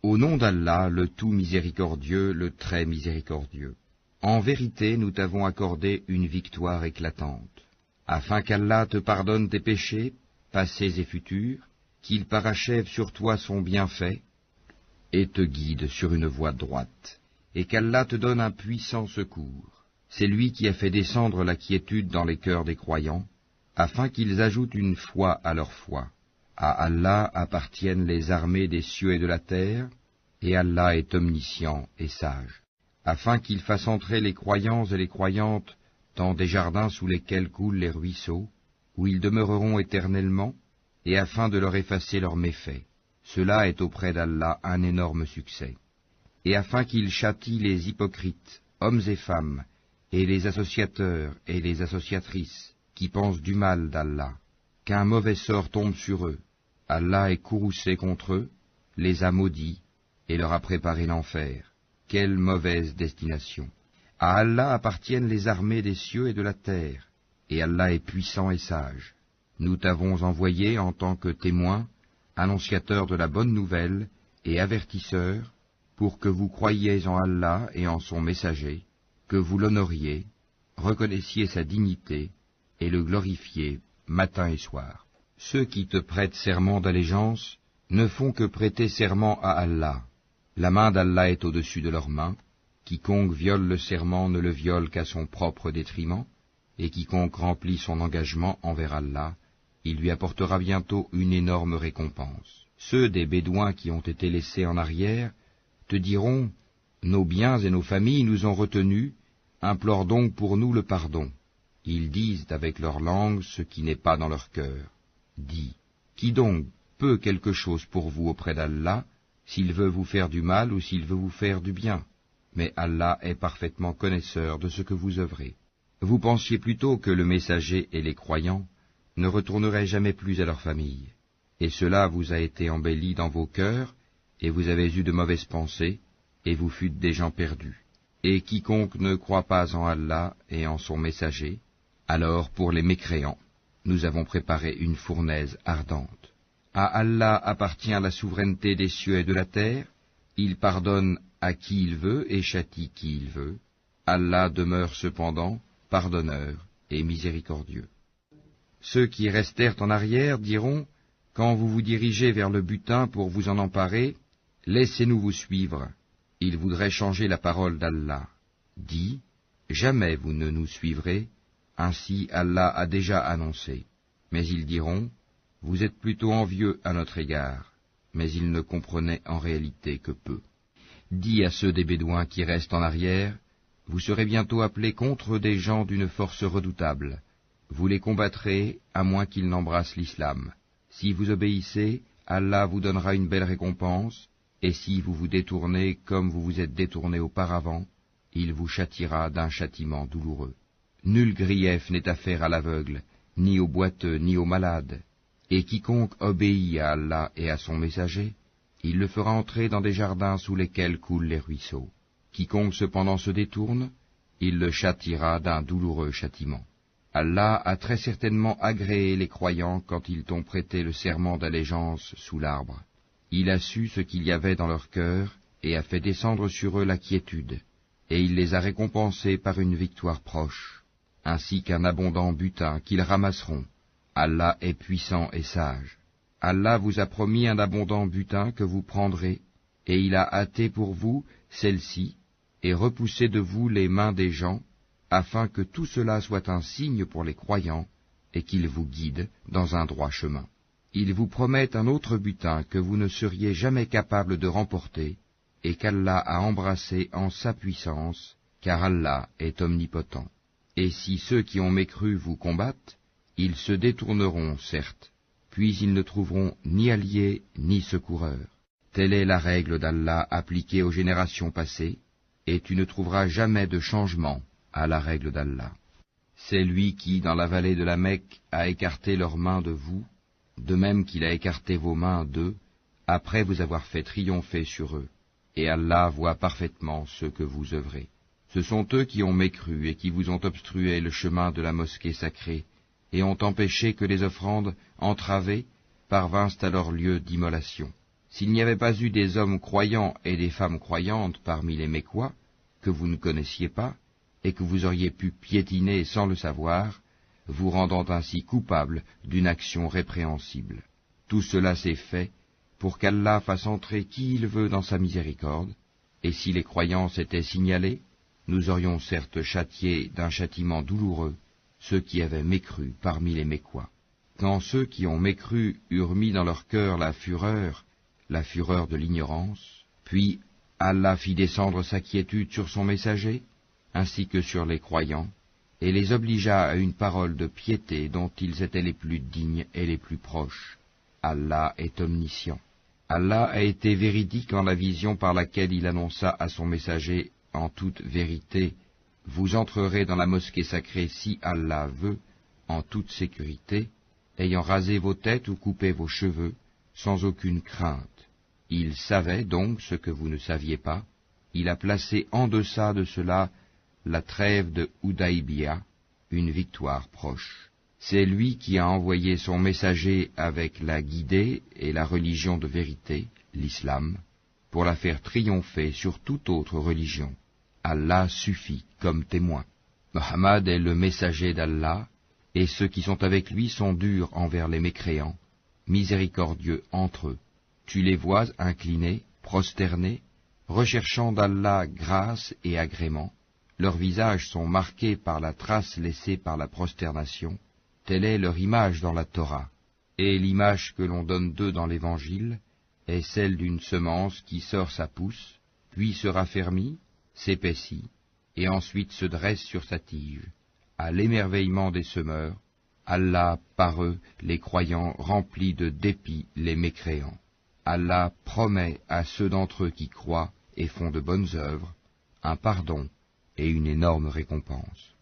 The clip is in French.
Au nom d'Allah, le tout miséricordieux, le très miséricordieux. En vérité, nous t'avons accordé une victoire éclatante, afin qu'Allah te pardonne tes péchés, passés et futurs, qu'il parachève sur toi son bienfait, et te guide sur une voie droite, et qu'Allah te donne un puissant secours. C'est lui qui a fait descendre la quiétude dans les cœurs des croyants, afin qu'ils ajoutent une foi à leur foi. À Allah appartiennent les armées des cieux et de la terre, et Allah est omniscient et sage, afin qu'il fasse entrer les croyants et les croyantes dans des jardins sous lesquels coulent les ruisseaux, où ils demeureront éternellement, et afin de leur effacer leurs méfaits. Cela est auprès d'Allah un énorme succès. Et afin qu'il châtie les hypocrites, hommes et femmes, et les associateurs et les associatrices, qui pensent du mal d'Allah, qu'un mauvais sort tombe sur eux. Allah est courroucé contre eux, les a maudits, et leur a préparé l'enfer. Quelle mauvaise destination! À Allah appartiennent les armées des cieux et de la terre, et Allah est puissant et sage. Nous t'avons envoyé en tant que témoin, annonciateur de la bonne nouvelle et avertisseur, pour que vous croyiez en Allah et en son messager, que vous l'honoriez, reconnaissiez sa dignité, et le glorifiez matin et soir. Ceux qui te prêtent serment d'allégeance ne font que prêter serment à Allah. La main d'Allah est au-dessus de leurs mains. Quiconque viole le serment ne le viole qu'à son propre détriment, et quiconque remplit son engagement envers Allah, il lui apportera bientôt une énorme récompense. Ceux des Bédouins qui ont été laissés en arrière te diront « Nos biens et nos familles nous ont retenus, implore donc pour nous le pardon. » Ils disent avec leur langue ce qui n'est pas dans leur cœur. Dis, qui donc peut quelque chose pour vous auprès d'Allah, s'il veut vous faire du mal ou s'il veut vous faire du bien? Mais Allah est parfaitement connaisseur de ce que vous œuvrez. Vous pensiez plutôt que le messager et les croyants ne retourneraient jamais plus à leur famille. Et cela vous a été embelli dans vos cœurs, et vous avez eu de mauvaises pensées, et vous fûtes des gens perdus. Et quiconque ne croit pas en Allah et en son messager, alors pour les mécréants, nous avons préparé une fournaise ardente. À Allah appartient la souveraineté des cieux et de la terre, il pardonne à qui il veut et châtie qui il veut. Allah demeure cependant pardonneur et miséricordieux. Ceux qui restèrent en arrière diront, quand vous vous dirigez vers le butin pour vous en emparer, laissez-nous vous suivre. Ils voudraient changer la parole d'Allah. Dis, jamais vous ne nous suivrez, ainsi Allah a déjà annoncé. Mais ils diront, vous êtes plutôt envieux à notre égard. Mais ils ne comprenaient en réalité que peu. Dis à ceux des Bédouins qui restent en arrière, vous serez bientôt appelés contre des gens d'une force redoutable. Vous les combattrez, à moins qu'ils n'embrassent l'islam. Si vous obéissez, Allah vous donnera une belle récompense, et si vous vous détournez comme vous vous êtes détournés auparavant, il vous châtiera d'un châtiment douloureux. Nul grief n'est à faire à l'aveugle, ni au boiteux, ni au malade. Et quiconque obéit à Allah et à son messager, il le fera entrer dans des jardins sous lesquels coulent les ruisseaux. Quiconque cependant se détourne, il le châtiera d'un douloureux châtiment. Allah a très certainement agréé les croyants quand ils t'ont prêté le serment d'allégeance sous l'arbre. Il a su ce qu'il y avait dans leur cœur et a fait descendre sur eux la quiétude, et il les a récompensés par une victoire proche, ainsi qu'un abondant butin qu'ils ramasseront. Allah est puissant et sage. Allah vous a promis un abondant butin que vous prendrez, et il a hâté pour vous celle-ci, et repoussé de vous les mains des gens, afin que tout cela soit un signe pour les croyants, et qu'ils vous guident dans un droit chemin. Il vous promet un autre butin que vous ne seriez jamais capable de remporter, et qu'Allah a embrassé en sa puissance, car Allah est omnipotent. Et si ceux qui ont mécru vous combattent, ils se détourneront, certes, puis ils ne trouveront ni alliés ni secoureurs. Telle est la règle d'Allah appliquée aux générations passées, et tu ne trouveras jamais de changement à la règle d'Allah. C'est lui qui, dans la vallée de la Mecque, a écarté leurs mains de vous, de même qu'il a écarté vos mains d'eux, après vous avoir fait triompher sur eux. Et Allah voit parfaitement ce que vous œuvrez. Ce sont eux qui ont mécru et qui vous ont obstrué le chemin de la mosquée sacrée, et ont empêché que les offrandes entravées parvinssent à leur lieu d'immolation. s'il n'y avait pas eu des hommes croyants et des femmes croyantes parmi les Mécois, que vous ne connaissiez pas, et que vous auriez pu piétiner sans le savoir, vous rendant ainsi coupable d'une action répréhensible. Tout cela s'est fait pour qu'Allah fasse entrer qui il veut dans sa miséricorde, et si les croyants s'étaient signalés, nous aurions certes châtié d'un châtiment douloureux ceux qui avaient mécru parmi les Mécois. Quand ceux qui ont mécru eurent mis dans leur cœur la fureur de l'ignorance, puis Allah fit descendre sa quiétude sur son messager, ainsi que sur les croyants, et les obligea à une parole de piété dont ils étaient les plus dignes et les plus proches. Allah est omniscient. Allah a été véridique en la vision par laquelle il annonça à son messager en toute vérité, vous entrerez dans la mosquée sacrée si Allah veut, en toute sécurité, ayant rasé vos têtes ou coupé vos cheveux, sans aucune crainte. Il savait donc ce que vous ne saviez pas. Il a placé en deçà de cela la trêve de Houdaïbia, une victoire proche. C'est lui qui a envoyé son messager avec la guidée et la religion de vérité, l'islam, pour la faire triompher sur toute autre religion. Allah suffit comme témoin. Mohammed est le messager d'Allah, et ceux qui sont avec lui sont durs envers les mécréants, miséricordieux entre eux. Tu les vois inclinés, prosternés, recherchant d'Allah grâce et agrément. Leurs visages sont marqués par la trace laissée par la prosternation. Telle est leur image dans la Torah. Et l'image que l'on donne d'eux dans l'Évangile est celle d'une semence qui sort sa pousse, puis se raffermit, s'épaissit, et ensuite se dresse sur sa tige. À l'émerveillement des semeurs, Allah par eux, les croyants, remplit de dépit les mécréants. Allah promet à ceux d'entre eux qui croient et font de bonnes œuvres un pardon et une énorme récompense.